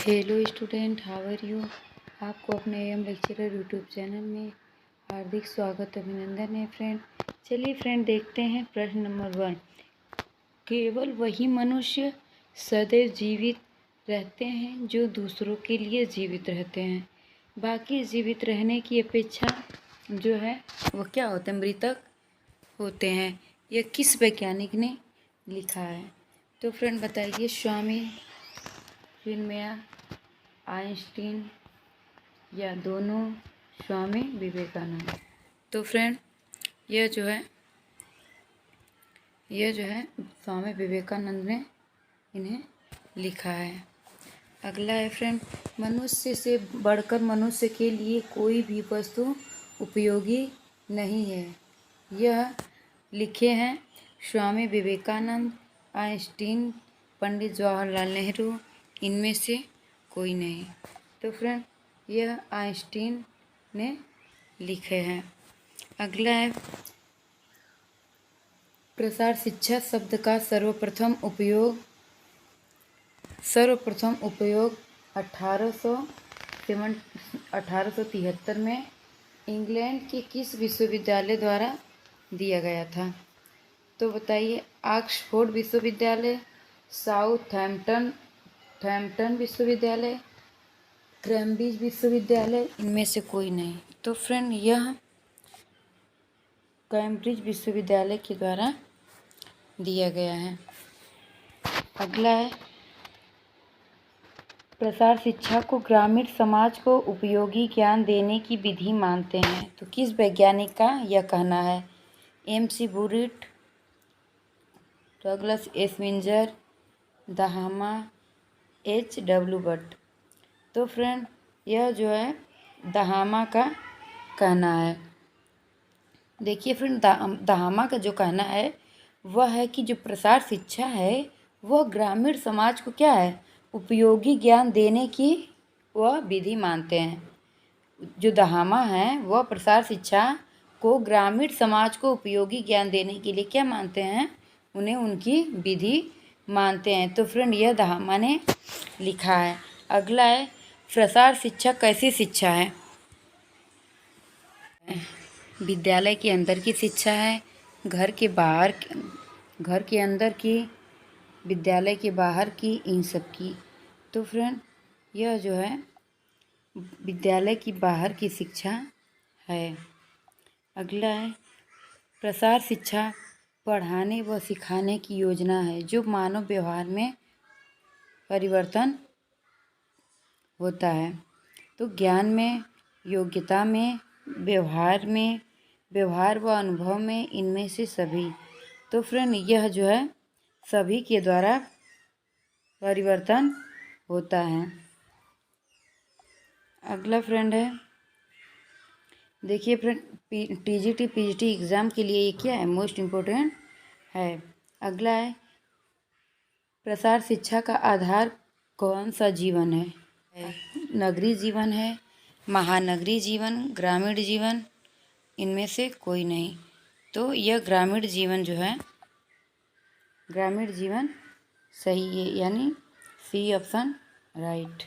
Hello student, how are you. आपको अपने M lecturer YouTube channel में हार्दिक स्वागत अभिनंदन है फ्रेंड। चलिए फ्रेंड, देखते हैं प्रश्न नंबर 1। केवल वही मनुष्य सदैव जीवित रहते हैं जो दूसरों के लिए जीवित रहते हैं। बाकी जीवित रहने की अपेक्षा जो है वो क्या होते हैं, मृतक होते हैं। यह किस वैज्ञानिक ने लिखा है? तो फ्रेंड बताइए, स्वामी फिल्मिया, आइंस्टीन या दोनों, स्वामी विवेकानंद। तो फ्रेंड यह जो है स्वामी विवेकानंद ने इन्हें लिखा है। अगला है फ्रेंड, मनुष्य से बढ़कर मनुष्य के लिए कोई भी वस्तु उपयोगी नहीं है। यह लिखे हैं स्वामी विवेकानंद, आइंस्टीन, पंडित जवाहरलाल नेहरू, इनमें से कोई नहीं। तो फ्रेंड यह आइंस्टीन ने लिखे हैं। अगला है, प्रसार शिक्षा शब्द का सर्वप्रथम उपयोग 1873 में इंग्लैंड के किस विश्वविद्यालय द्वारा दिया गया था? तो बताइए, ऑक्सफोर्ड विश्वविद्यालय, साउथहैम्पटन विश्वविद्यालय, कैम्ब्रिज विश्वविद्यालय, इनमें से कोई नहीं। तो फ्रेंड यह कैम्ब्रिज विश्वविद्यालय के द्वारा दिया गया है। अगला है, प्रसार शिक्षा को ग्रामीण समाज को उपयोगी ज्ञान देने की विधि मानते हैं। तो किस वैज्ञानिक का यह कहना है? MC. Burritt, Douglas Eswinger, Dahama, H.W. Butt. तो फ्रेंड यह जो है दहामा का कहना है। देखिए फ्रेंड, दहामा का जो कहना है वह है कि जो प्रसार शिक्षा है वह ग्रामीण समाज को क्या है, उपयोगी ज्ञान देने की वह विधि मानते हैं। जो दहामा है वह प्रसार शिक्षा को ग्रामीण समाज को उपयोगी ज्ञान देने के लिए क्या मानते हैं, उन्हें उनकी विधि मानते हैं। तो फ्रेंड यह दहामा ने लिखा है। अगला है, प्रसार शिक्षा कैसी शिक्षा है? विद्यालय के अंदर की शिक्षा है, घर के अंदर की, विद्यालय के बाहर की, इन सब की। तो फ्रेंड यह जो है विद्यालय की बाहर की शिक्षा है। अगला है, प्रसार शिक्षा पढ़ाने व सिखाने की योजना है जो मानव व्यवहार में परिवर्तन होता है। तो ज्ञान में, योग्यता में, व्यवहार व अनुभव में, इनमें से सभी। तो फ्रेंड यह जो है सभी के द्वारा परिवर्तन होता है। अगला फ्रेंड है, देखिए फ्रेंड, TGT PGT एग्ज़ाम के लिए ये क्या है, मोस्ट इम्पोर्टेंट है। अगला है, प्रसार शिक्षा का आधार कौन सा जीवन है? नगरीय जीवन है, महानगरीय जीवन, ग्रामीण जीवन, इनमें से कोई नहीं। तो यह ग्रामीण जीवन जो है, ग्रामीण जीवन सही है, यानी सी ऑप्शन राइट।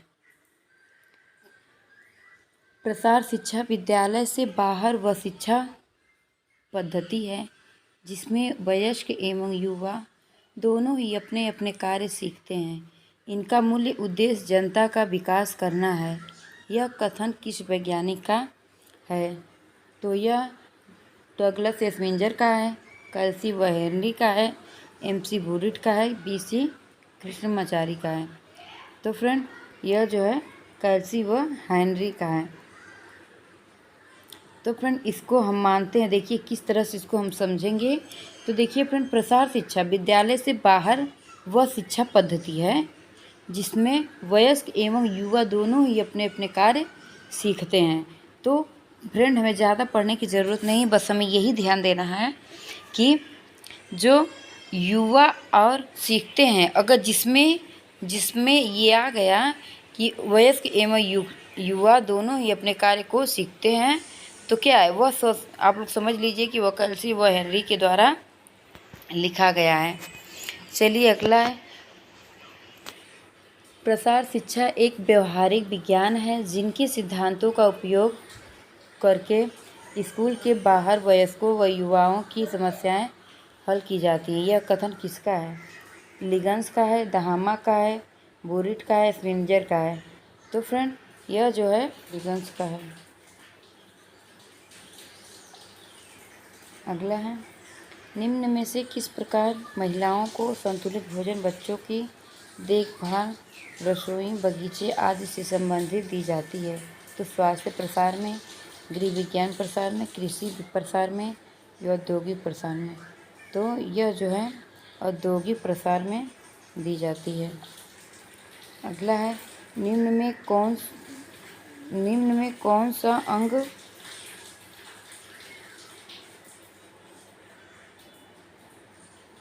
प्रसार शिक्षा विद्यालय से बाहर वह शिक्षा पद्धति है जिसमें वयस्क एवं युवा दोनों ही अपने अपने कार्य सीखते हैं। इनका मूल्य उद्देश्य जनता का विकास करना है। यह कथन किस वैज्ञानिक का है? तो यह डगलस एस्विंजर का है, कैल्सी व हेनरी का है, M.C. बुरिट का है, B.C. कृष्णमाचारी का है। तो फ्रेंड यह जो है कैल्सी व हेनरी का है। तो फ्रेंड इसको हम मानते हैं। देखिए किस तरह से इसको हम समझेंगे। तो देखिए फ्रेंड, प्रसार शिक्षा विद्यालय से बाहर वह शिक्षा पद्धति है जिसमें वयस्क एवं युवा दोनों ही अपने अपने कार्य सीखते हैं। तो फ्रेंड हमें ज़्यादा पढ़ने की ज़रूरत नहीं, बस हमें यही ध्यान देना है कि जो युवा और सीखते हैं, अगर जिसमें ये आ गया कि वयस्क एवं युवा दोनों ही अपने कार्य को सीखते हैं, तो क्या है वह आप लोग समझ लीजिए कि वह कैल्सी व हेनरी के द्वारा लिखा गया है। चलिए अगला है, प्रसार शिक्षा एक व्यवहारिक विज्ञान है जिनके सिद्धांतों का उपयोग करके स्कूल के बाहर वयस्कों व युवाओं की समस्याएं हल की जाती हैं। यह कथन किसका है? लिगन्स का है, दहामा का है, बोरिट का है, स्पिंजर का है? तो फ्रेंड यह जो है लिगन्स का है। अगला है, निम्न में से किस प्रकार महिलाओं को संतुलित भोजन, बच्चों की देखभाल, रसोई, बगीचे आदि से संबंधित दी जाती है? तो स्वास्थ्य प्रसार में, गृह विज्ञान प्रसार में, कृषि प्रसार में या औद्योगिक प्रसार में? तो यह जो है औद्योगिक प्रसार में दी जाती है। अगला है, निम्न में कौन सा अंग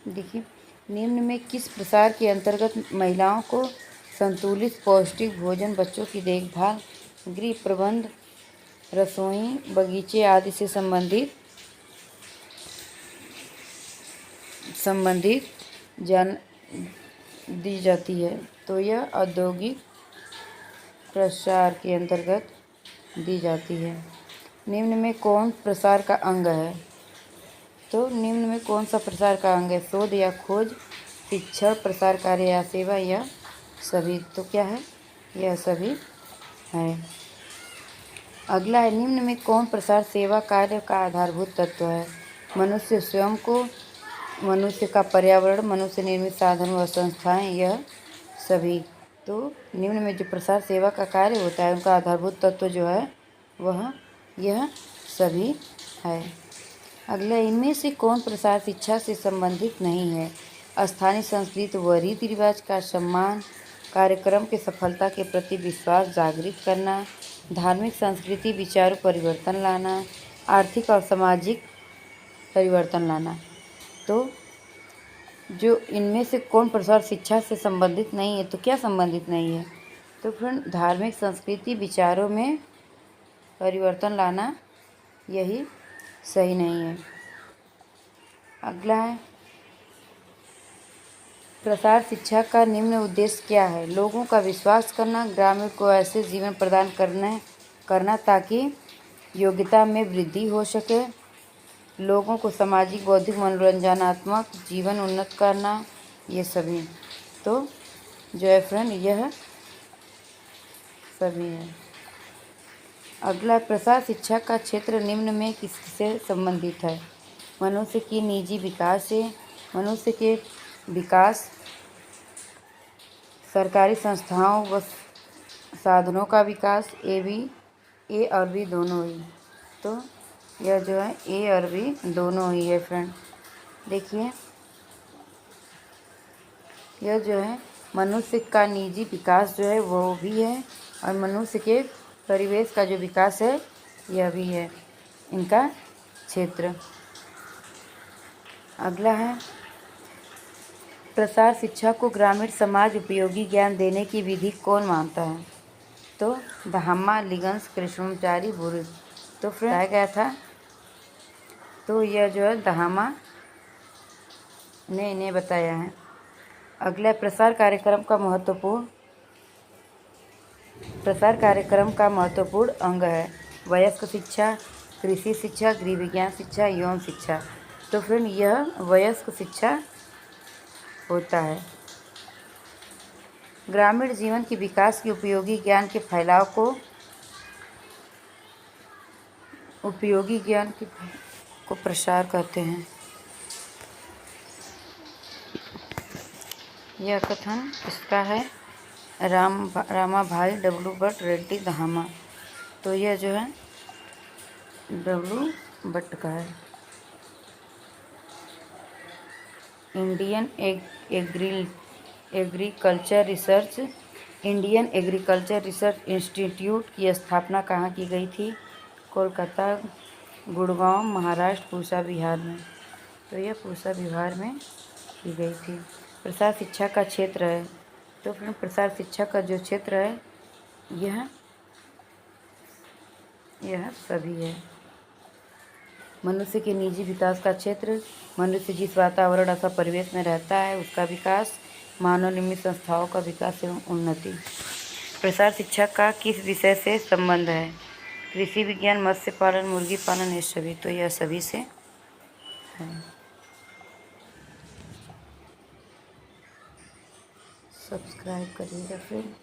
देखिए, निम्न में किस प्रसार के अंतर्गत महिलाओं को संतुलित पौष्टिक भोजन, बच्चों की देखभाल, गृह प्रबंध, रसोई, बगीचे आदि से संबंधित जान दी जाती है? तो यह औद्योगिक प्रसार के अंतर्गत दी जाती है। निम्न में कौन प्रसार का अंग है? तो निम्न में कौन सा प्रसार का अंग है? शोध या खोज, शिक्षण, प्रसार कार्य या सेवा, या सभी? तो क्या है? यह सभी है। अगला है, निम्न में कौन प्रसार सेवा कार्य का आधारभूत तत्व है? मनुष्य स्वयं को, मनुष्य का पर्यावरण, मनुष्य निर्मित साधन व संस्थाएं, यह सभी? तो निम्न में जो प्रसार सेवा का कार्य होता है उनका आधारभूत तत्व जो है वह यह सभी है। अगला, इनमें से कौन प्रसार शिक्षा से संबंधित नहीं है? स्थानीय संस्कृति व रीति रिवाज का सम्मान, कार्यक्रम के सफलता के प्रति विश्वास जागृत करना, धार्मिक संस्कृति विचारों परिवर्तन लाना, आर्थिक और सामाजिक परिवर्तन लाना। तो जो इनमें से कौन प्रसार शिक्षा से संबंधित नहीं है? तो क्या संबंधित नहीं है? तो फ्रेंड धार्मिक संस्कृति विचारों में परिवर्तन लाना यही सही नहीं है। अगला है, प्रसार शिक्षा का निम्न उद्देश्य क्या है? लोगों का विश्वास करना, ग्रामीण को ऐसे जीवन प्रदान करना ताकि योग्यता में वृद्धि हो सके, लोगों को सामाजिक, बौद्धिक, मनोरंजनात्मक जीवन उन्नत करना, ये सभी? तो जो है फ्रेंड यह सभी है। अगला, प्रसार शिक्षा का क्षेत्र निम्न में किससे संबंधित है? मनुष्य की निजी विकास से, मनुष्य के विकास, सरकारी संस्थाओं व साधनों का विकास, ए और बी दोनों ही? तो यह जो है ए और बी दोनों ही है फ्रेंड। देखिए, यह जो है मनुष्य का निजी विकास जो है वो भी है और मनुष्य के परिवेश का जो विकास है यह भी है इनका क्षेत्र। अगला है, प्रसार शिक्षा को ग्रामीण समाज उपयोगी ज्ञान देने की विधि कौन मानता है? तो दहामा, लिगन्स, कृष्णाचारी, बोरिट? तो फ्रेंड बताया गया था, तो यह जो है दहामा ने इन्हें बताया है। अगला, प्रसार कार्यक्रम का महत्वपूर्ण अंग है? वयस्क शिक्षा, कृषि शिक्षा, गृह विज्ञान शिक्षा, यौन शिक्षा? तो फ्रेंड यह वयस्क शिक्षा होता है। ग्रामीण जीवन के विकास की उपयोगी ज्ञान के फैलाव को प्रसार कहते हैं। यह कथन किसका है? रामाभाई डब्ल्यू भट्ट, रेड्डी, दहामा? तो यह जो है डब्ल्यू भट्ट का है। इंडियन एग्रीकल्चर रिसर्च इंस्टीट्यूट की स्थापना कहाँ की गई थी? कोलकाता, गुड़गांव, महाराष्ट्र, पूसा, बिहार में? तो यह पूसा, बिहार में की गई थी। प्रसार शिक्षा का क्षेत्र है? तो फिर प्रसार शिक्षा का जो क्षेत्र है यह सभी है। मनुष्य के निजी विकास का क्षेत्र, मनुष्य जिस वातावरण अथवा परिवेश में रहता है उसका विकास, मानव निर्मित संस्थाओं का विकास एवं उन्नति। प्रसार शिक्षा का किस विषय से संबंध है? कृषि विज्ञान, मत्स्य पालन, मुर्गी पालन, ये सभी। तो यह सभी से है। सब्सक्राइब करिएगा फ्रेंड।